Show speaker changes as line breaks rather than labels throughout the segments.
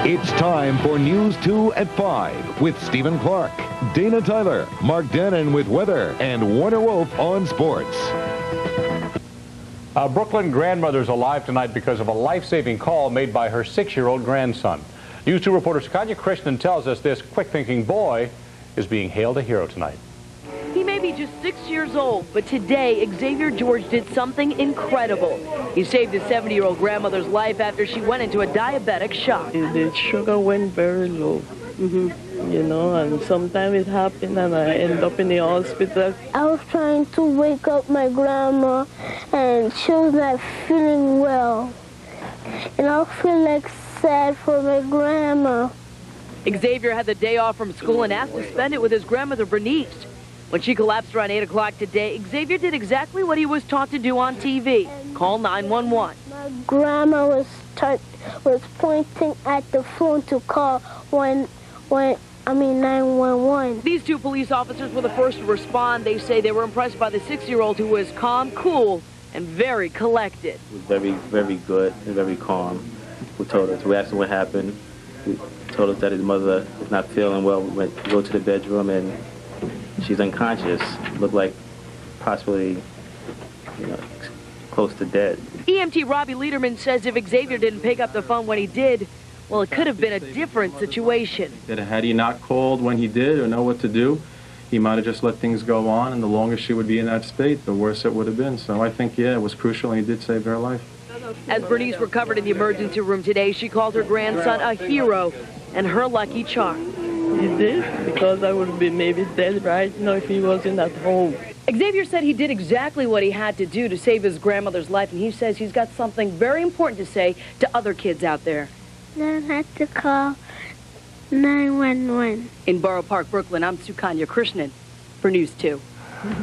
It's time for News 2 at 5 with Stephen Clark, Dana Tyler, Mark Dannon with weather, and Warner Wolf on sports.
A Brooklyn grandmother's alive tonight because of a life-saving call made by her 6-year-old grandson. News 2 reporter Xavier tells us this quick-thinking boy is being hailed a hero tonight.
He may be just 6 years old, but today Xavier George did something incredible. He saved his 70-year-old grandmother's life after she went into a diabetic shock.
The sugar went very low, you know, and sometimes it happened and I end up in the hospital.
I was trying to wake up my grandma and she was not feeling well. And I was feeling like sad for my grandma.
Xavier had the day off from school and asked to spend it with his grandmother Bernice. When she collapsed around 8 o'clock today, Xavier did exactly what he was taught to do on TV, call 911.
My grandma was pointing at the phone to call 911.
These two police officers were the first to respond. They say they were impressed by the 6-year-old who was calm, cool, and very collected.
He was very, very good and very calm. We asked him what happened. He told us that his mother is not feeling well. We went to go to the bedroom and she's unconscious. Looked like possibly, close to dead.
EMT Robbie Lederman says if Xavier didn't pick up the phone when he did, well, it could have been a different situation.
That had he not called when he did or know what to do, he might have just let things go on, and the longer she would be in that state, the worse it would have been. So I think, yeah, it was crucial, and he did save her life.
As Bernice recovered in the emergency room today, she called her grandson a hero and her lucky charm.
He did, because I would have been maybe dead right now if he wasn't at home.
Xavier said he did exactly what he had to do to save his grandmother's life, and he says he's got something very important to say to other kids out there.
Then I had to call 911.
In Borough Park, Brooklyn, I'm Sukanya Krishnan for News 2.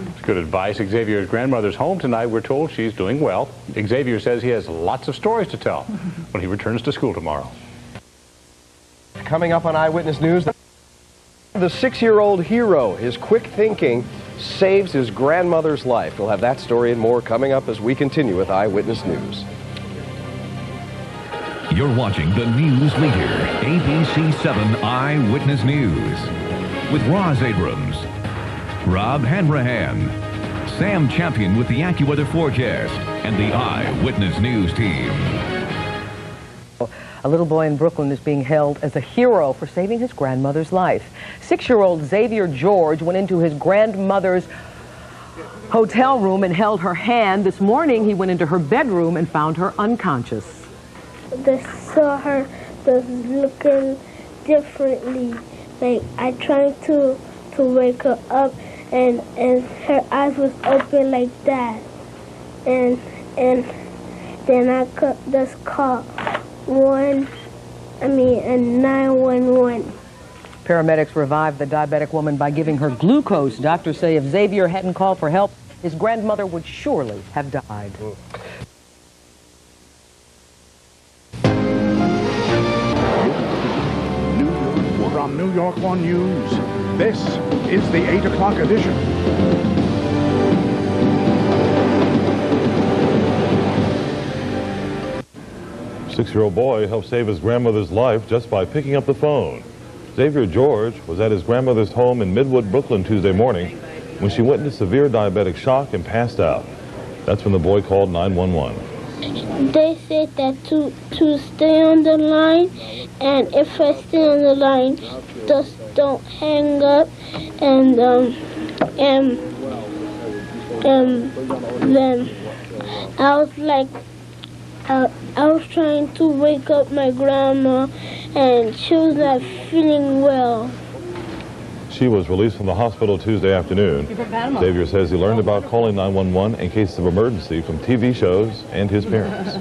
It's good advice. Xavier's grandmother's home tonight. We're told she's doing well. Xavier says he has lots of stories to tell when he returns to school tomorrow.
Coming up on Eyewitness News, the 6-year-old hero, his quick thinking, saves his grandmother's life. We'll have that story and more coming up as we continue with Eyewitness News.
You're watching the news leader, ABC 7 Eyewitness News, with Roz Abrams, Rob Hanrahan, Sam Champion with the AccuWeather forecast, and the Eyewitness News team.
A little boy in Brooklyn is being hailed as a hero for saving his grandmother's life. 6-year-old Xavier George went into his grandmother's hotel room and held her hand. This morning, he went into her bedroom and found her unconscious.
I saw her just looking differently. Like I tried to wake her up, and her eyes was open like that. And then I could just call 911.
Paramedics revived the diabetic woman by giving her glucose. Doctors say if Xavier hadn't called for help, his grandmother would surely have died.
From New York One News, this is the 8 o'clock edition.
Six-year-old boy helped save his grandmother's life just by picking up the phone. Xavier George was at his grandmother's home in Midwood, Brooklyn Tuesday morning when she went into severe diabetic shock and passed out. That's when the boy called 911.
They said that to stay on the line, and if I stay on the line, just don't hang up, and then I was like, I was trying to wake up my grandma, and she was not feeling well.
She was released from the hospital Tuesday afternoon. Xavier says he learned about calling 911 in case of emergency from TV shows and his parents.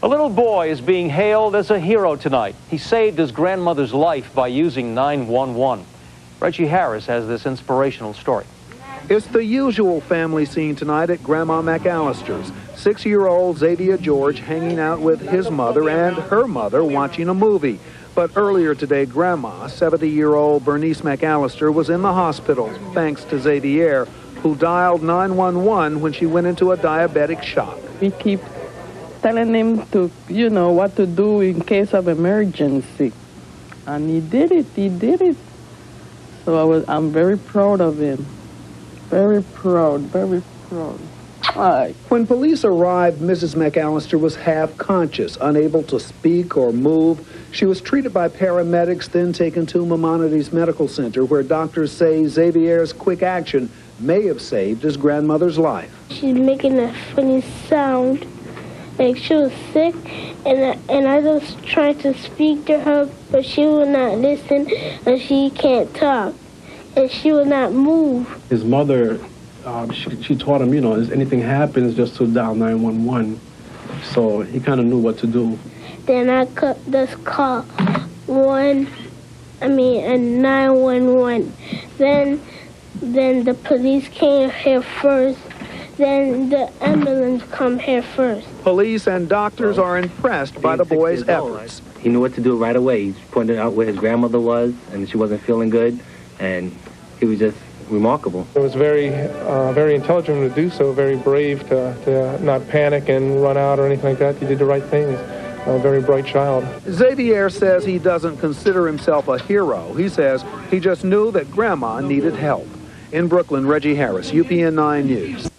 A little boy is being hailed as a hero tonight. He saved his grandmother's life by using 911. Reggie Harris has this inspirational story.
It's the usual family scene tonight at Grandma McAllister's. 6-year-old Xavier George hanging out with his mother and her mother watching a movie. But earlier today, Grandma, 70-year-old Bernice McAllister, was in the hospital, thanks to Xavier, who dialed 911 when she went into a diabetic shock.
We keep telling him to, you know, what to do in case of emergency. And he did it. So I'm very proud of him. Very proud. Hi.
When police arrived, Mrs. McAllister was half conscious, unable to speak or move. She was treated by paramedics, then taken to Maimonides Medical Center, where doctors say Xavier's quick action may have saved his grandmother's life.
She's making a funny sound, like she was sick, and I was trying to speak to her, but she would not listen, and she can't talk, and she would not move.
His mother, she taught him, you know, if anything happens, just to dial 911. So he kind of knew what to do.
Then I could just call 911. Then the police came here first. Then the ambulance come here first.
Police and doctors are impressed by the boy's efforts.
He knew what to do right away. He pointed out where his grandmother was, and she wasn't feeling good, and he was just remarkable.
It was very intelligent to do so, very brave to not panic and run out or anything like that. He did the right things. A very bright child.
Xavier says he doesn't consider himself a hero. He says he just knew that Grandma needed help. In Brooklyn, Reggie Harris, UPN 9 News.